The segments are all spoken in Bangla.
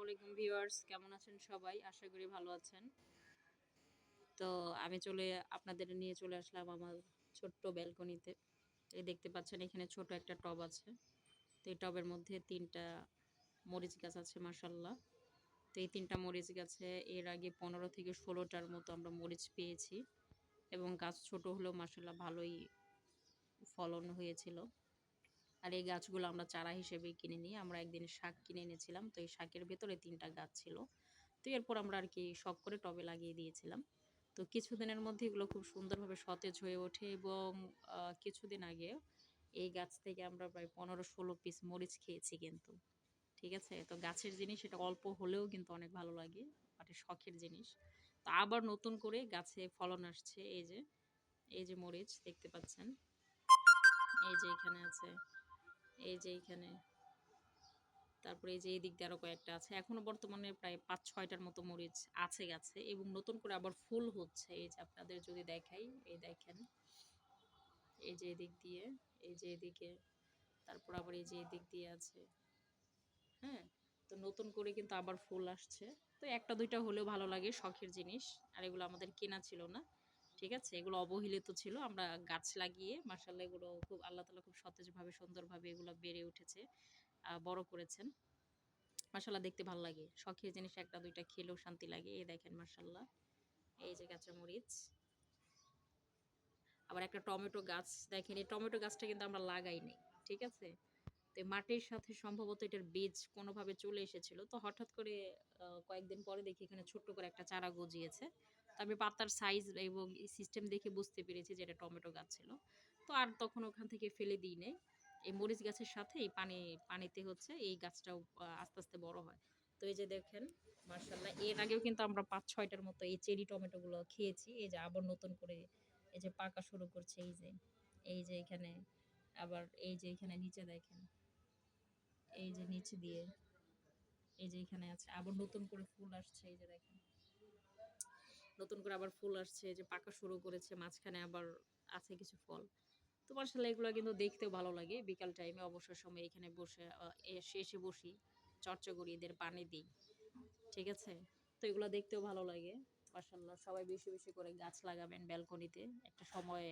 আলাইকুম ভিউয়ার্স, কেমন আছেন সবাই? আশা করি ভালো আছেন। তো আমি আপনাদের নিয়ে চলে আসলাম আমার ছোট্ট ব্যালকনিতে। এই দেখতে পাচ্ছেন এখানে ছোট একটা টব আছে। তো এই টবের মধ্যে ৩ টা মরিচ গাছ আছে মাশাআল্লাহ। তো এই ৩ টা মরিচ গাছে এর আগে ১৫ থেকে ১৬ টার মতো আমরা মরিচ পেয়েছি এবং গাছ ছোট হলেও মাশাআল্লাহ ভালোই ফলন হয়েছিল। আর এই গাছগুলো আমরা চারা হিসেবেই কিনে নিই। আমরা একদিন শাক কিনে এনেছিলাম। তো এই শাকের ভেতরে ৩ টা গাছ ছিল। তো এরপর আমরা আরকি শখ করে টবে লাগিয়ে দিয়েছিলাম। তো কিছুদিনের মধ্যে এগুলো খুব সুন্দরভাবে সতেজ হয়ে ওঠে এবং কিছুদিন আগে এই গাছ থেকে আমরা প্রায় ১৫-১৬ পিস মরিচ খেয়েছি কিন্তু। ঠিক আছে? তো গাছের জিনিস এটা অল্প হলেও কিন্তু অনেক ভালো লাগে। মানে শখের জিনিস। তো আবার নতুন করে গাছে ফলন আসছে এই যে মরিচ দেখতে পাচ্ছেন। এই যে এখানে আছে, এই যে এইখানে। তারপরে এই যে এই দিক দিয়ে আরো কয়েকটা আছে। এখনো বর্তমানে প্রায় ৫-৬ টার মতো মরিচ আছে গাছে এবং নতুন করে আবার ফুল হচ্ছে। এই যে আপনাদের যদি দেখাই, এই দেখেন। এই যে এদিক দিয়ে, এই যে এদিকে, তারপর আবার এই যে এদিক দিয়ে আছে। হ্যাঁ? তো নতুন করে কিন্তু আবার ফুল আসছে। তো ১ টা ২ টা হলেও ভালো লাগে, শখের জিনিস। আর এগুলো আমাদের কেনা ছিল না। ঠিক আছে? এগুলো অবহেলিত ছিল। আমরা গাছ লাগিয়ে মাশাআল্লাহ এগুলো খুব আল্লাহ তাআলা খুব সতেজভাবে সুন্দরভাবে এগুলো বেড়ে উঠেছে। বড় করেছেন। মাশাআল্লাহ দেখতে ভাল লাগে। শখের জিনিস ১ টা ২ টা খেলেও শান্তি লাগে। এই দেখেন মাশাআল্লাহ। এই যে কাঁচামরিচ। আবার একটা টমেটো গাছ দেখেন, এই টমেটো গাছটা কিন্তু আমরা লাগাই নাই। ঠিক আছে? তো মাটির সাথে সম্ভবত এটার বীজ কোনোভাবে চলে এসেছিল। তো হঠাৎ করে কয়েকদিন পরে দেখি এখানে ছোট্ট করে একটা চারা গজিয়েছে। তো আমি পাতার সাইজ এবং সিস্টেম দেখে বুঝতে পেরেছি যে এটা টমেটো গাছ ছিল। তো আর তখন ওখান থেকে ফেলে দিই নাই। এই মরিচ গাছের সাথে এই পানিতে হচ্ছে এই গাছটাও আস্তে, আস্তে বড় হয়। তো এই যে দেখেন মাশাআল্লাহ এর আগেও কিন্তু আমরা ৫-৬ টার মতো এই চেরি টমেটোগুলো খেয়েছি। এই যে আবার নতুন করে এই যে পাকা শুরু করছে এই যে এখানে আবার এই যে এখানে নিচে দেখেন। এই যে নিচ দিয়ে এই যে এখানে আছে আবার নতুন করে ফুল আসছে এই যে দেখেন নতুন করে আবার ফুল আসছে এই যে পাকা শুরু করেছে মাঝখানে আবার আছে কিছু ফল তো মাশাআল্লাহ এগুলো কিন্তু দেখতেও ভালো লাগে বিকাল টাইমে অবসর সময় এখানে বসে এসে বসি চর্চা করি এদের পানি দিই ঠিক আছে তো এগুলো দেখতেও ভালো লাগে মাশাআল্লাহ সবাই বেশি বেশি করে গাছ লাগাবেন ব্যালকনিতে একটা সময়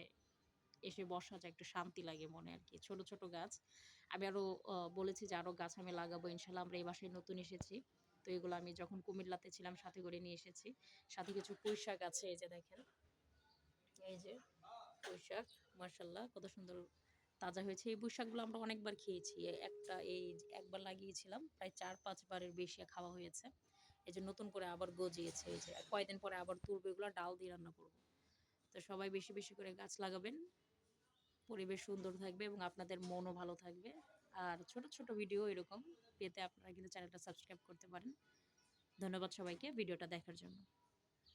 এসে বসা যায় একটু শান্তি লাগে মনে আর কি ছোট ছোট গাছ আমি আরো বলেছি যে আরো গাছ আমি লাগাবো ইনশাল্লাহ আমরা এই বাসায় নতুন এসেছি তো এগুলো আমি যখন কুমিল্লাতে ছিলাম সাথে করে নিয়ে এসেছি সাথে কিছু পুঁই শাক আছে এই যে দেখেন এই যে পুঁই শাক মার্শাল্লাহ কত সুন্দর তাজা হয়েছে এই পুঁই শাকগুলো আমরা অনেকবার খেয়েছি একবার লাগিয়েছিলাম প্রায় ৪-৫ বারের বেশি খাওয়া হয়েছে এই যে নতুন করে আবার গজিয়েছে এই যে কয়েকদিন পরে আবার তুলবে এগুলো ডাল দিয়ে রান্না করবো তো সবাই বেশি বেশি করে গাছ লাগাবেন পরিবেশ সুন্দর থাকবে এবং আপনাদের মনও ভালো থাকবে আর ছোট ছোট ভিডিও এরকম পেতে আপনারা কিন্তু চ্যানেলটা সাবস্ক্রাইব করতে পারেন ধন্যবাদ সবাইকে ভিডিওটা দেখার জন্য